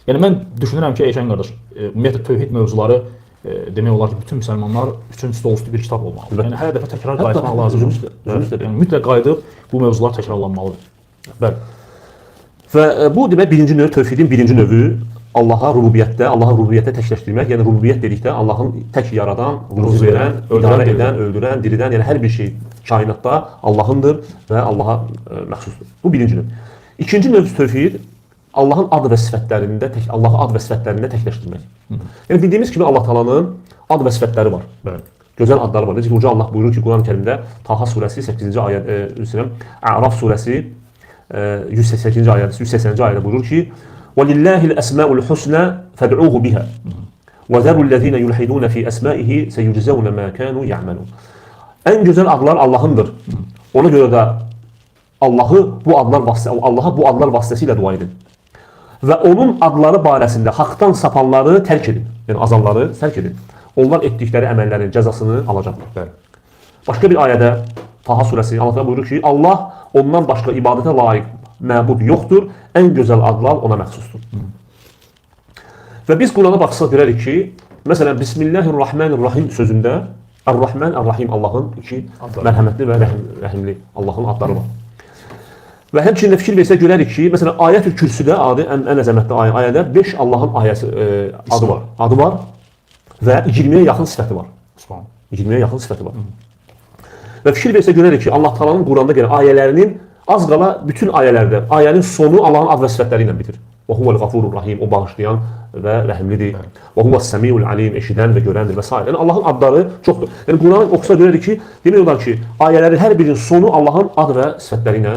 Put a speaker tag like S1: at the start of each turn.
S1: Yəni mən düşünürəm ki, Eşən qardaş, ümumiyyətlə tövhid mövzuları demək olar ki, bütün müsəlmanlar üçün stolüstü bir kitab olmalıdır. Yəni hər dəfə təkrar qayıtmaq lazımdır. Yəni mütləq qayıdıb bu mövzular təkrarlanmalıdır.
S2: Bəli. Və bu demək birinci növ tövhidin birinci növü Allah'a rububiyyətdə təkləşdirmək. Yəni rububiyyət dedikdə Allahın tək yaradan, ruzu verən, idarə edən, öldürən, diridən, yəni hər bir şey kainatda Allahındır və Allaha məxsusdur. Bu birinci növ. İkinci növ tövhid Allahın ad və sifətlərində Allahı ad və sifətlərində təkləşdirmək. Yəni bildiyimiz kimi Allah Taala'nın ad və sifətləri var.
S1: Bəli.
S2: Gözəl adları var. Necə ki, Uca Allah buyurur ki, Quran-ı Kərimdə Taha surəsi 8-ci ayədə, A'raf surəsi 188-ci ayədə buyurur ki: "Velillahi'l esma'ul husna fad'uhu biha. Ve zerul-lezina yulhidun fi esma'ihi seyujzauna ma kanu ya'malun." Ən gözəl adlar Allahındır. Ona görə də Allah'a bu adlar vasitəsilə dua edin. Və onun adları barəsində haqdan sapanları tərk edin. Yəni azanları tərk edin. Onlar etdikləri əməllərin cəzasını alacaqlar. Başqa bir ayədə Taha surəsi Allah buyurur ki, Allah ondan başqa ibadətə layiq məbud yoxdur. Ən gözəl adlar ona məxsusdur. Və biz Qurana baxsaq görərik ki, məsələn Bismillahirrahmanirrahim sözündə Ar-Rahman, Ar-Rahim Allahın iki mərhəmətli və rəhimli Allahın adları var. Və həmçinin fikir versək görərik ki, məsələn Ayət-ül Kürsüdə ən əzəmətli ayədə 5 Allahın adı var və 20-yə yaxın sifəti var. 20-yə yaxın sifəti var. Və fikir versək görərik ki, Allah Taala'nın Quranda gələn ayələrinin az qala bütün ayələrdə ayənin sonu Allahın ad və sifətləri ilə bitir. Və huvel gafurur rahim, o bağışlayan və rəhimlidir. Və huves semiul alim, eşidən və görəndir və s. Yəni Allahın adları çoxdur. Yəni Quranı oxusa görərik ki, demək olar ki, ayələrin hər birinin sonu Allahın ad və sifətləri ilə